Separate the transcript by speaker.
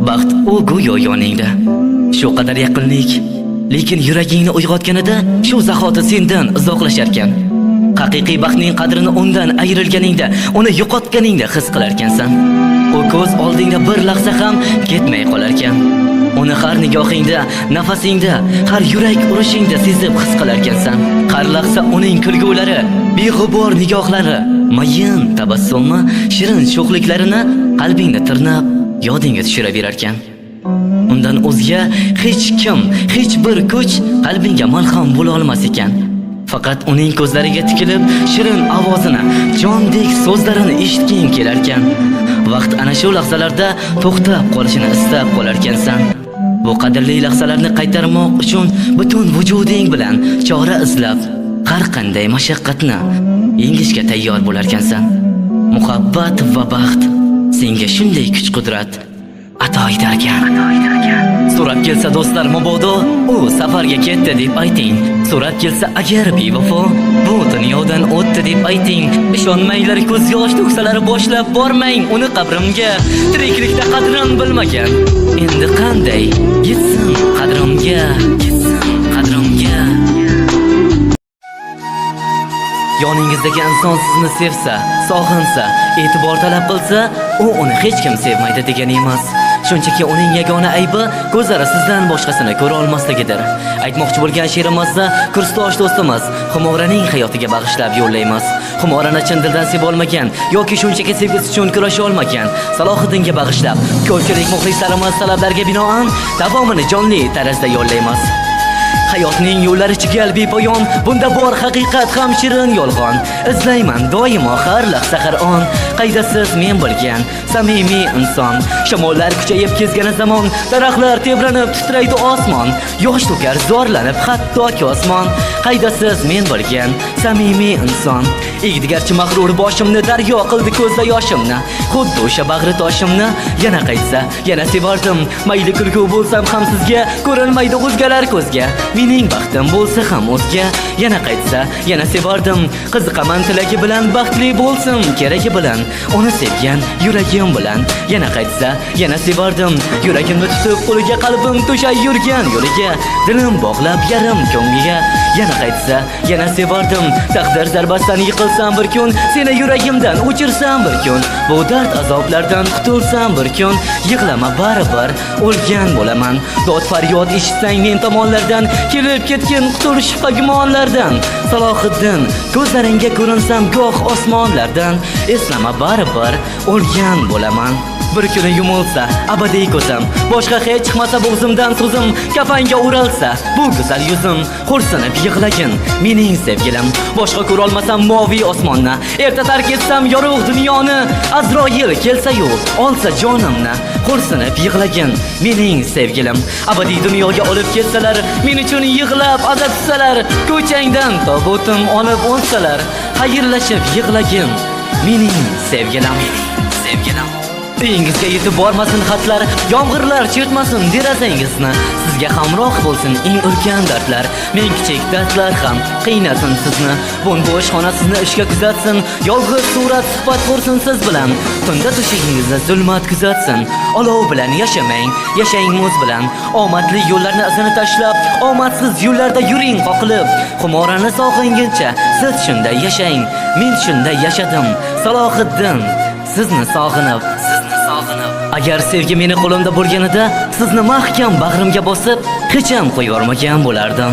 Speaker 1: Baxt u go'yo yoningda. Shu qadar yaqinlik, lekin yuragingni uyg'otganida shu zahoti sendan uzoqlashar ekan. Haqiqiy baxtning qadrini undan ayrilganingda, uni yo'qotganingda his qilar ekansan. U ko'z oldingda bir lahza ham ketmay qolar ekan. Uni har nigohingda, nafasingda, har yurak urishingda sezib his qilar ekansan. Har lahza uning kulgulari, beg'ubor nigohlari, mayin tabassumi, shirin sho'xliklarini qalbingni tirnab, yodingga tushiraverar ekan. Undan o'zga hech kim, hech bir kuch qalbingga malham bo'la olmas ekan. Faqat uning ko'zlariga tikilib, shirin ovozini, jondek so'zlarini eshitging kelar ekan. Vaqt ana shu lahzalarda to'xtab qolishini istab qolar ekansan. Bu qadrli lahzalarni qaytarmoq uchun butun vujuding bilan chora izlab, har qanday mashaqqatni yengishga tayyor bo'lar ekansan. Muhabbat va baxt senga shunday kuch-qudrat ato etar ekan. So'rab kelsa do'stlar mabodo, u safarga ketdi deb ayting. So'rab kelsa agar bevafo, bu dunyodan o'tdi deb ayting. Ishonmanglar, ko'z yosh to'ksalar boshlab bormang uni qabrimga. Tiriklikda qadrin bilmagan, endi qanday yetsin qadrimga, yetsin qadrimga. Yoningizdagi inson sizni sevsa, sog'insa, e'tibor talab qilsa, u uni hech kim sevmaydi degani emas. Shunchaki uning yagona aybi ko'zlari sizdan boshqasini ko'ra olmasligidir. Aytmoqchi bo'lgan she'rimizda kursdosh do'stimiz Xumoraning hayotiga bag'ishlab yo'llaymiz. Xumorani chin dildan seva olmagan yoki shunchaki sevgisi uchun kurasha olmagan Salohiddinga bag'ishlab, ko'pchilik muxlislarimiz talablariga binoan davomini jonli tarzda yo'llaymiz. Hayotning yo'llari chigal bepoyon, bunda bor haqiqat ham shirin yolg'on. Izlayman doimo har lahza har on, qaydasiz men bilgan samimiy inson. Shamollar kuchayib kezgani zamon, daraxtlar tebranib titraydi osmon. Yosh to'kar zorlanib hattoki osmon, qaydasiz men bilgan samimiy inson. Egdigarchi mag'rur boshimni daryo qildi ko'zda yoshimni. Xuddi o'sha bag'ri toshimni yana qaytsa, yana sevardim. Mayli kulgu bo'lsam ham sizga, ko'rinmaydi o'zgalar ko'zga. Mening baxtim bo'lsa ham o'zga, yana qaytsa, yana sevardim. Qiziqaman tilagi bilan, baxtli bo'lsin keragi bilan. Uni sevgan yuragim bilan, yana qaytsa, yana sevardim. Yuragimni tutib qo'liga, qalbim to'shay yurgan yo'liga, dilim bog'lab yarim ko'ngliga, yana qaytsa, yana sevardim. Taqdir zarbasidan yiqilsam bir kun, seni yuragimdan o'chirsam bir kun, bu dard azoblardan qutulsam bir kun, yig'lama baribir o'lgan bo'laman. Dod faryod eshitsang men tomonlardan, kelib ketgin qutulish gumonlardan. Salohiddin, ko'zlaringga ko'rinsam goh osmonlardan, eslama baribir o'lgan bo'laman. Bir kuni yumilsa abadiy ko'zim, boshqa hech chiqmasa bo'g'zimdan so'zim, kafanga o'ralsa bu go'zal yuzim, xo'rsinib yig'lagin mening sevgilim. Boshqa ko'ra olmasam moviy osmonni, erta tark etsam yorug' dunyoni, Azroil kelsa-yu olsa jonimni, xo'rsinib yig'lagin mening sevgilim. Abadiy dunyoga olib ketsalar, men uchun yig'lab azabsalar, ko'changdan tobutim olib o'tsalar, xayrlashib yig'lagin mening sevgilim. Sevgilim. Uyingizga yetib bormasin xatlar, yomg'irlar chertmasin derazangizni. Sizga hamroh bo'lsin eng ulkan dardlar, men kichik dardlar ham qiynasin sizni. Bo'sh xona sizni ishga kuzatsin, yolg'iz surat suhbat qursin siz bilan. Tunda to'shagingizda zulmat kuzatsin. Olov bilan yashamang, yashang muz bilan. Omadli yo'llarni izini tashlab, omadsiz yo'llarda yuring qoqilib. Xumorani sog'inguncha siz shunday yashang, men shunday yashadim. Salohiddin, sizni sog'inib, agar sevgi meni qo'limda bo'lganida, sizni mahkam bag'rimga bosib, hech ham qo'yvormagan bo'lardim.